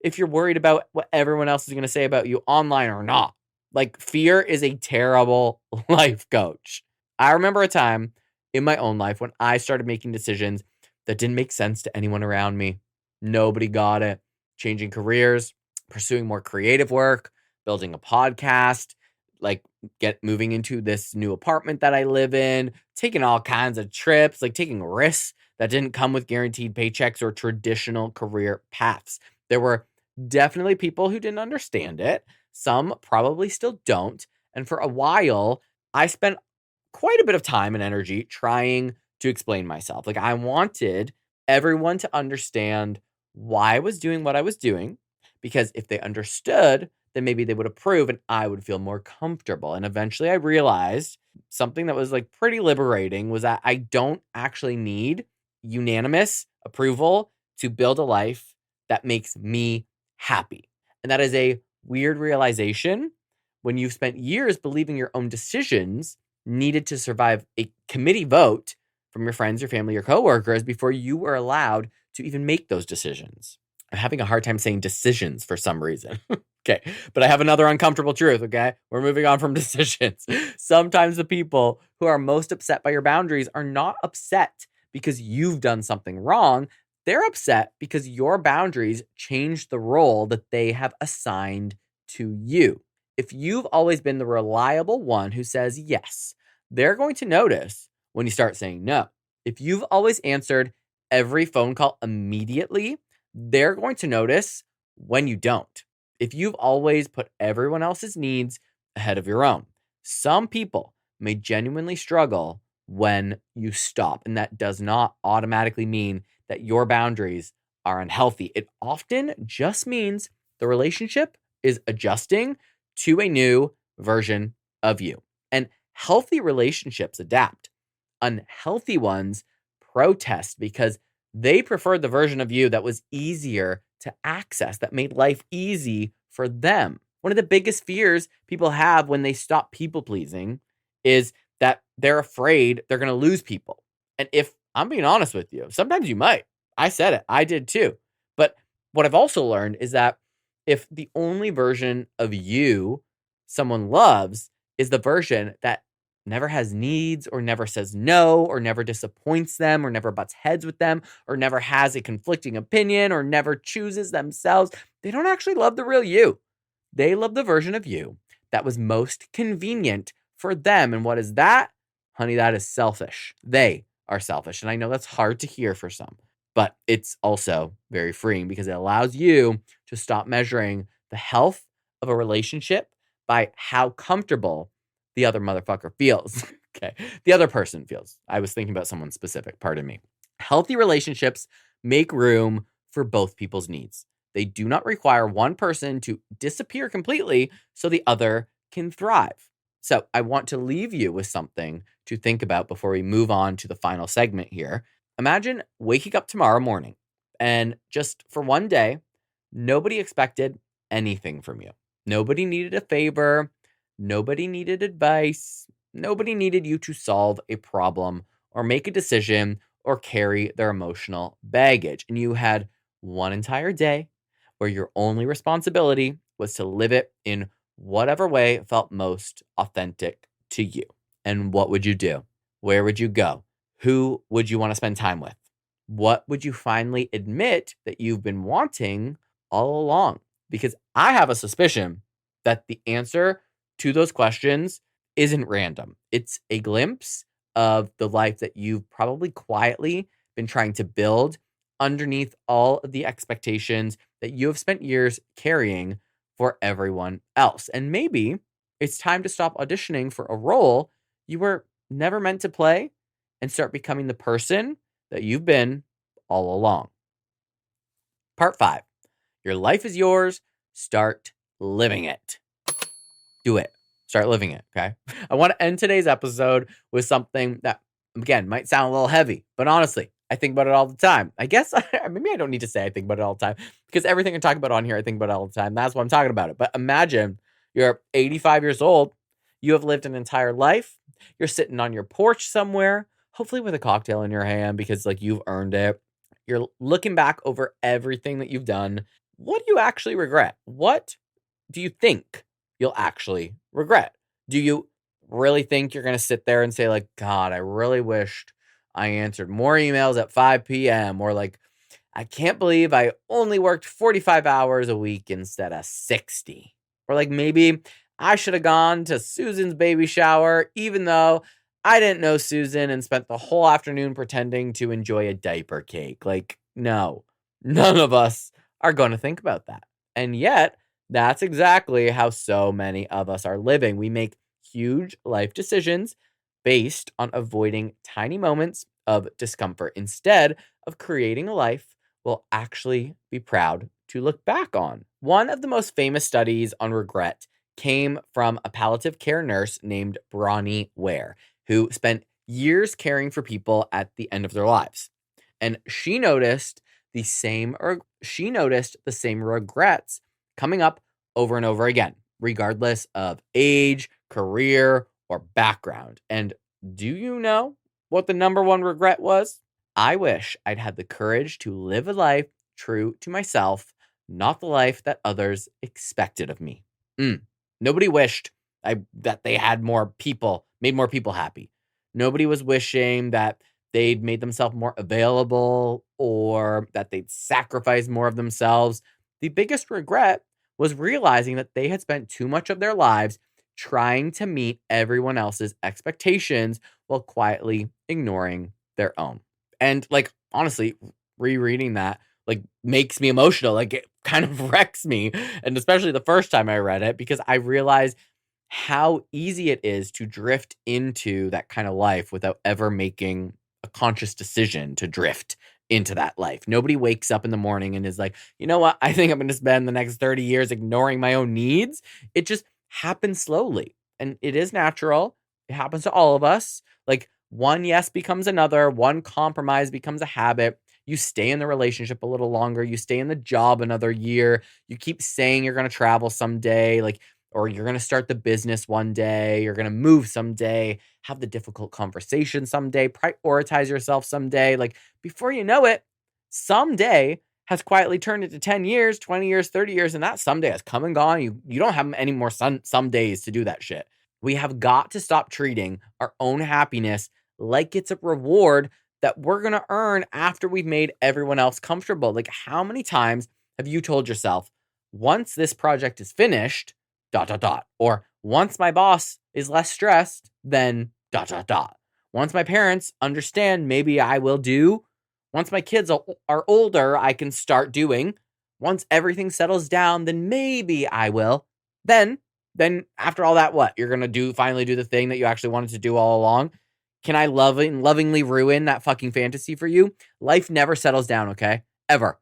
if you're worried about what everyone else is going to say about you online or not. Like, fear is a terrible life coach. I remember a time in my own life when I started making decisions that didn't make sense to anyone around me. Nobody got it. Changing careers, pursuing more creative work, building a podcast, like moving into this new apartment that I live in, taking all kinds of trips, like taking risks that didn't come with guaranteed paychecks or traditional career paths. There were definitely people who didn't understand it. Some probably still don't. And for a while, I spent quite a bit of time and energy trying to explain myself. Like, I wanted everyone to understand why I was doing what I was doing, because if they understood, then maybe they would approve and I would feel more comfortable. And eventually I realized something that was like pretty liberating was that I don't actually need unanimous approval to build a life that makes me happy. And that is a weird realization when you've spent years believing your own decisions needed to survive a committee vote from your friends, your family, your coworkers before you were allowed to even make those decisions. I'm having a hard time saying decisions for some reason. Okay, but I have another uncomfortable truth, okay? We're moving on from decisions. Sometimes the people who are most upset by your boundaries are not upset because you've done something wrong. They're upset because your boundaries changed the role that they have assigned to you. If you've always been the reliable one who says yes, they're going to notice when you start saying no. If you've always answered every phone call immediately, they're going to notice when you don't. If you've always put everyone else's needs ahead of your own, some people may genuinely struggle when you stop. And that does not automatically mean that your boundaries are unhealthy. It often just means the relationship is adjusting to a new version of you. And healthy relationships adapt. Unhealthy ones protest because they preferred the version of you that was easier to access, that made life easy for them. One of the biggest fears people have when they stop people pleasing is that they're afraid they're going to lose people. And if I'm being honest with you, sometimes you might. I said it. I did too. But what I've also learned is that if the only version of you someone loves is the version that never has needs or never says no or never disappoints them or never butts heads with them or never has a conflicting opinion or never chooses themselves, they don't actually love the real you. They love the version of you that was most convenient for them. And what is that? Honey, that is selfish. They are selfish. And I know that's hard to hear for some, but it's also very freeing because it allows you to stop measuring the health of a relationship by how comfortable the other motherfucker feels. Okay. The other person feels. I was thinking about someone specific. Pardon me. Healthy relationships make room for both people's needs. They do not require one person to disappear completely so the other can thrive. So I want to leave you with something to think about before we move on to the final segment here. Imagine waking up tomorrow morning and just for one day, nobody expected anything from you. Nobody needed a favor. Nobody needed advice. Nobody needed you to solve a problem or make a decision or carry their emotional baggage. And you had one entire day where your only responsibility was to live it in whatever way felt most authentic to you. And what would you do? Where would you go? Who would you want to spend time with? What would you finally admit that you've been wanting all along? Because I have a suspicion that the answer to those questions isn't random. It's a glimpse of the life that you've probably quietly been trying to build underneath all of the expectations that you have spent years carrying for everyone else. And maybe It's time to stop auditioning for a role you were never meant to play and start becoming the person that you've been all along. Part 5. Your life is yours. Start living it. Do it. Start living it, okay? I want to end today's episode with something that, again, might sound a little heavy, but honestly, I think about it all the time. I guess maybe I don't need to say I think about it all the time because everything I talk about on here, I think about it all the time. That's why I'm talking about it. But imagine you're 85 years old. You have lived an entire life. You're sitting on your porch somewhere, hopefully with a cocktail in your hand because like you've earned it. You're looking back over everything that you've done. What do you actually regret? What do you think you'll actually regret? Do you really think you're going to sit there and say like, God, I really wished I answered more emails at 5 p.m. or like, I can't believe I only worked 45 hours a week instead of 60. Or like maybe I should have gone to Susan's baby shower even though I didn't know Susan and spent the whole afternoon pretending to enjoy a diaper cake. Like, no, none of us are going to think about that. And yet, that's exactly how so many of us are living. We make huge life decisions based on avoiding tiny moments of discomfort instead of creating a life we'll actually be proud to look back on. One of the most famous studies on regret came from a palliative care nurse named Bronnie Ware, who spent years caring for people at the end of their lives. And she noticed the same regrets coming up over and over again, regardless of age, career, or background. And do you know what the number one regret was? I wish I'd had the courage to live a life true to myself, not the life that others expected of me. Nobody wished that they had made more people happy. Nobody was wishing that they'd made themselves more available or that they'd sacrificed more of themselves. The biggest regret was realizing that they had spent too much of their lives trying to meet everyone else's expectations while quietly ignoring their own. And like, honestly, rereading that like makes me emotional. Like it kind of wrecks me. And especially the first time I read it, because I realized how easy it is to drift into that kind of life without ever making a conscious decision to drift into that life. Nobody wakes up in the morning and is like, you know what? I think I'm going to spend the next 30 years ignoring my own needs. It just happens slowly and it is natural. It happens to all of us. Like one yes becomes another, one compromise becomes a habit. You stay in the relationship a little longer. You stay in the job another year. You keep saying you're going to travel someday, like, or you're going to start the business one day. You're going to move someday, have the difficult conversation someday, prioritize yourself someday. Like before you know it, someday has quietly turned into 10 years, 20 years, 30 years, and that someday has come and gone. You don't have any more some days to do that shit. We have got to stop treating our own happiness like it's a reward that we're going to earn after we've made everyone else comfortable. Like how many times have you told yourself, once this project is finished, ... or once my boss is less stressed, then ... once my parents understand, maybe I will do. Once my kids are older, I can start doing. Once everything settles down, then maybe I will. Then after all that, what? You're going to finally do the thing that you actually wanted to do all along? Can I lovingly ruin that fucking fantasy for you? Life never settles down, okay? Ever.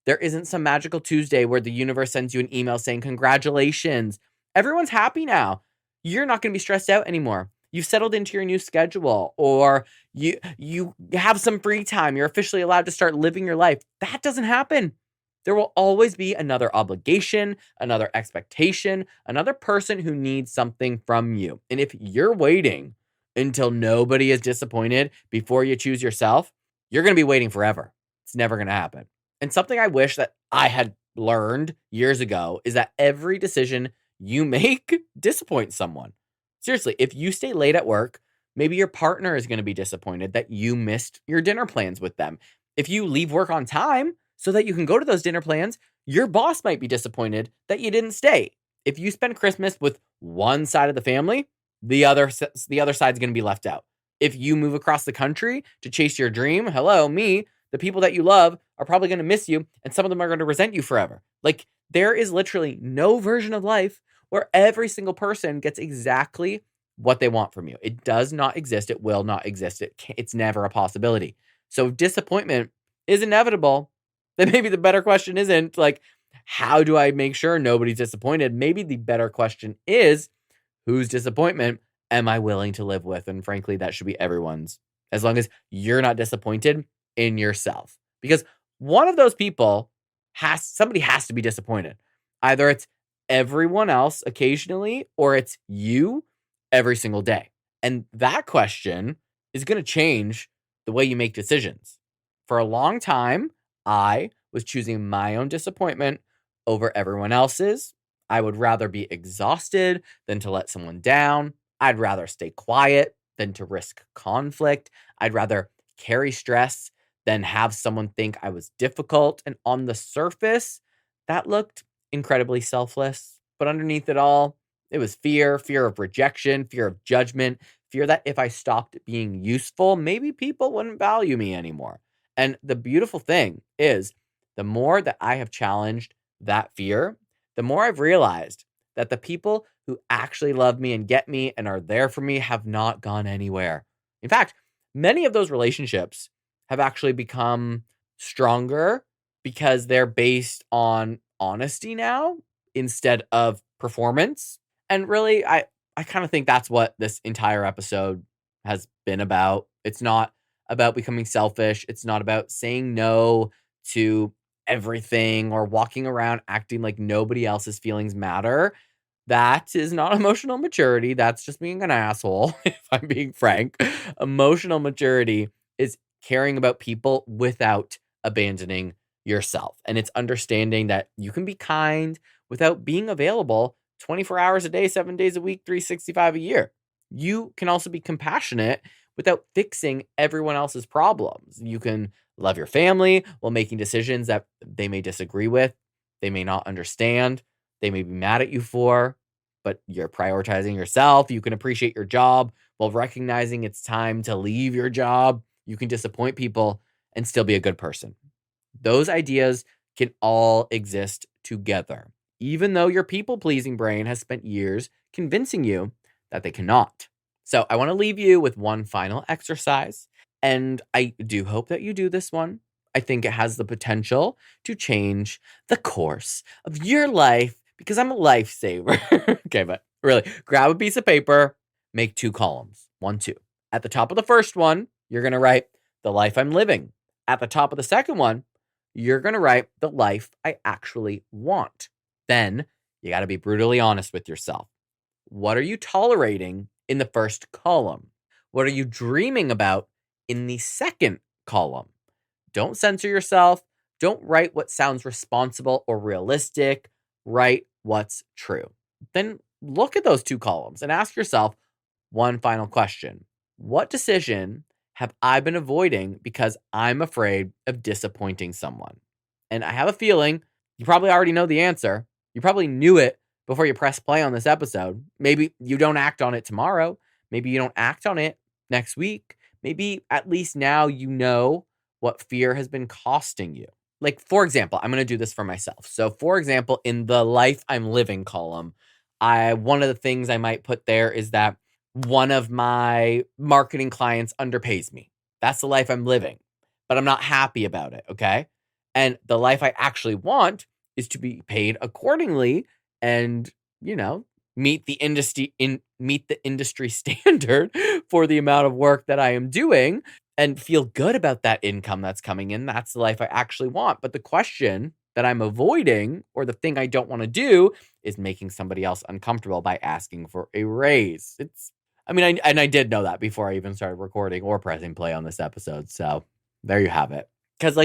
There isn't some magical Tuesday where the universe sends you an email saying, congratulations. Everyone's happy now. You're not going to be stressed out anymore. You've settled into your new schedule, or you have some free time. You're officially allowed to start living your life. That doesn't happen. There will always be another obligation, another expectation, another person who needs something from you. And if you're waiting until nobody is disappointed before you choose yourself, you're going to be waiting forever. It's never going to happen. And something I wish that I had learned years ago is that every decision you make disappoints someone. Seriously, if you stay late at work, maybe your partner is going to be disappointed that you missed your dinner plans with them. If you leave work on time so that you can go to those dinner plans, your boss might be disappointed that you didn't stay. If you spend Christmas with one side of the family, the other side's going to be left out. If you move across the country to chase your dream, the people that you love are probably going to miss you, and some of them are going to resent you forever. Like, there is literally no version of life where every single person gets exactly what they want from you. It does not exist. It will not exist. It's never a possibility. So if disappointment is inevitable, then maybe the better question isn't like, how do I make sure nobody's disappointed? Maybe the better question is, whose disappointment am I willing to live with? And frankly, that should be everyone's, as long as you're not disappointed in yourself. Because one of those people somebody has to be disappointed. Either it's everyone else occasionally, or it's you every single day. And that question is going to change the way you make decisions. For a long time, I was choosing my own disappointment over everyone else's. I would rather be exhausted than to let someone down. I'd rather stay quiet than to risk conflict. I'd rather carry stress than have someone think I was difficult. And on the surface, that looked incredibly selfless. But underneath it all, it was fear of rejection, fear of judgment, fear that if I stopped being useful, maybe people wouldn't value me anymore. And the beautiful thing is, the more that I have challenged that fear, the more I've realized that the people who actually love me and get me and are there for me have not gone anywhere. In fact, many of those relationships have actually become stronger because they're based on honesty now instead of performance. And really, I kind of think that's what this entire episode has been about. It's not about becoming selfish. It's not about saying no to everything or walking around acting like nobody else's feelings matter. That is not emotional maturity. That's just being an asshole, if I'm being frank. Emotional maturity is caring about people without abandoning yourself. And it's understanding that you can be kind without being available 24 hours a day, 7 days a week, 365 a year. You can also be compassionate without fixing everyone else's problems. You can love your family while making decisions that they may disagree with, they may not understand, they may be mad at you for, but you're prioritizing yourself. You can appreciate your job while recognizing it's time to leave your job. You can disappoint people and still be a good person. Those ideas can all exist together, even though your people-pleasing brain has spent years convincing you that they cannot. So I want to leave you with one final exercise, and I do hope that you do this one. I think it has the potential to change the course of your life because I'm a lifesaver. Okay, but really, grab a piece of paper, make 2 columns. 1, 2. At the top of the first one, you're going to write the life I'm living. At the top of the second one, you're going to write the life I actually want. Then you got to be brutally honest with yourself. What are you tolerating in the first column? What are you dreaming about in the second column? Don't censor yourself. Don't write what sounds responsible or realistic. Write what's true. Then look at those 2 columns and ask yourself one final question. What decision have I been avoiding because I'm afraid of disappointing someone? And I have a feeling you probably already know the answer. You probably knew it before you press play on this episode. Maybe you don't act on it tomorrow. Maybe you don't act on it next week. Maybe at least now you know what fear has been costing you. Like, for example, I'm going to do this for myself. So, for example, in the life I'm living column, one of the things I might put there is that one of my marketing clients underpays me. That's the life I'm living, but I'm not happy about it, okay? And the life I actually want is to be paid accordingly and, meet the industry standard for the amount of work that I am doing and feel good about that income that's coming in. That's the life I actually want. But the question that I'm avoiding, or the thing I don't want to do, is making somebody else uncomfortable by asking for a raise. I did know that before I even started recording or pressing play on this episode. So there you have it. Because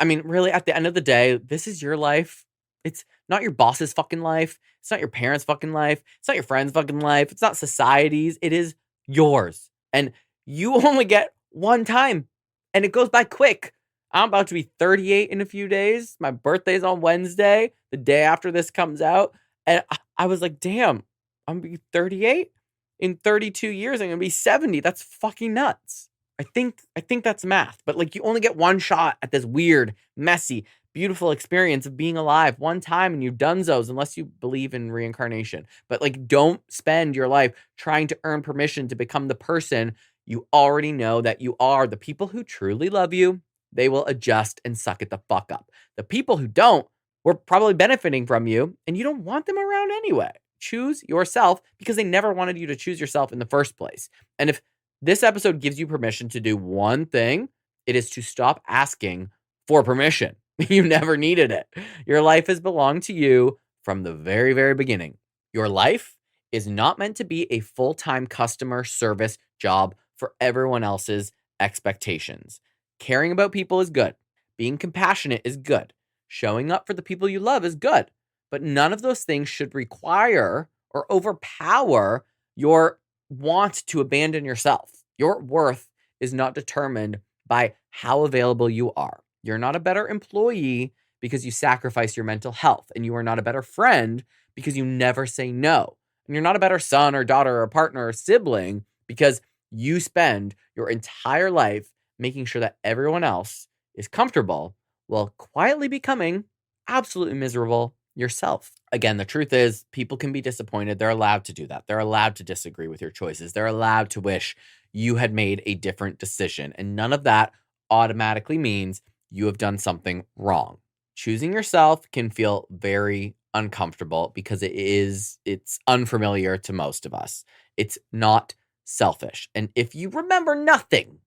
really, at the end of the day, this is your life. It's not your boss's fucking life. It's not your parents' fucking life. It's not your friend's fucking life. It's not society's. It is yours. And you only get one time. And it goes by quick. I'm about to be 38 in a few days. My birthday's on Wednesday, the day after this comes out. And I was like, damn, I'm going to be 38? In 32 years, I'm going to be 70. That's fucking nuts. I think that's math. But you only get one shot at this weird, messy, beautiful experience of being alive one time and you've done those, unless you believe in reincarnation. But like, don't spend your life trying to earn permission to become the person you already know that you are. The people who truly love you, they will adjust and suck it the fuck up. The people who don't, were probably benefiting from you and you don't want them around anyway. Choose yourself because they never wanted you to choose yourself in the first place. And if this episode gives you permission to do one thing, it is to stop asking for permission. You never needed it. Your life has belonged to you from the very, very beginning. Your life is not meant to be a full-time customer service job for everyone else's expectations. Caring about people is good. Being compassionate is good. Showing up for the people you love is good. But none of those things should require or overpower your want to abandon yourself. Your worth is not determined by how available you are. You're not a better employee because you sacrifice your mental health, and you are not a better friend because you never say no. And you're not a better son or daughter or partner or sibling because you spend your entire life making sure that everyone else is comfortable while quietly becoming absolutely miserable yourself. Again, the truth is, people can be disappointed. They're allowed to do that. They're allowed to disagree with your choices. They're allowed to wish you had made a different decision. And none of that automatically means you have done something wrong. Choosing yourself can feel very uncomfortable because it's unfamiliar to most of us. It's not selfish. And if you remember nothing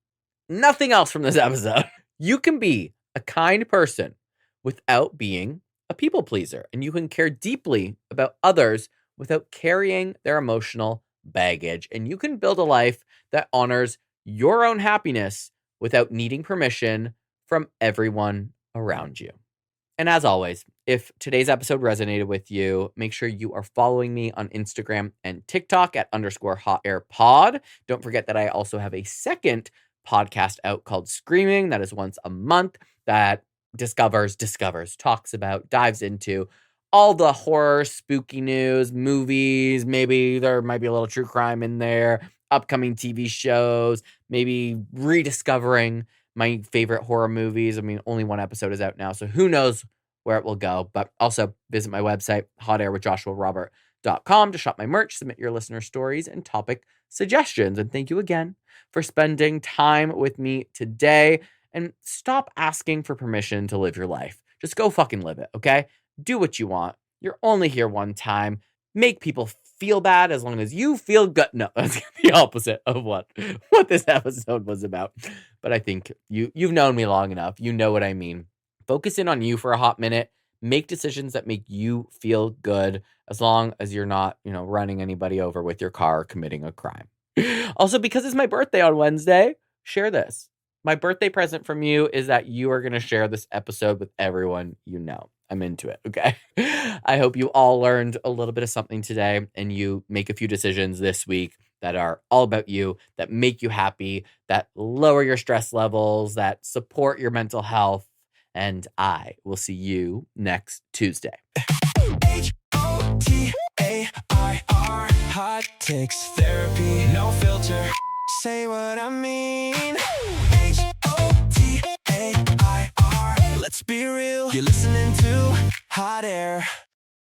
else from this episode, you can be a kind person without being a people pleaser, and you can care deeply about others without carrying their emotional baggage, and you can build a life that honors your own happiness without needing permission from everyone around you. And as always, if today's episode resonated with you, make sure you are following me on Instagram and TikTok at _hotairpod. Don't forget that I also have a second podcast out called Screaming that is once a month that discovers, talks about, dives into all the horror, spooky news, movies. Maybe there might be a little true crime in there, upcoming TV shows, maybe rediscovering my favorite horror movies. I mean, only one episode is out now, so who knows where it will go. But also visit my website, hotairwithjoshuarobert.com, to shop my merch, submit your listener stories and topic suggestions. And thank you again for spending time with me today. And stop asking for permission to live your life. Just go fucking live it, okay? Do what you want. You're only here one time. Make people feel bad as long as you feel good. No, that's the opposite of what this episode was about. But I think you've known me long enough. You know what I mean. Focus in on you for a hot minute. Make decisions that make you feel good, as long as you're not, running anybody over with your car or committing a crime. Also, because it's my birthday on Wednesday, share this. My birthday present from you is that you are going to share this episode with everyone you know. I'm into it, okay? I hope you all learned a little bit of something today and you make a few decisions this week that are all about you, that make you happy, that lower your stress levels, that support your mental health. And I will see you next Tuesday. HOTAIR, hot takes therapy, no filter. Say what I mean. HOTAIR, let's be real. You're listening to Hot Air.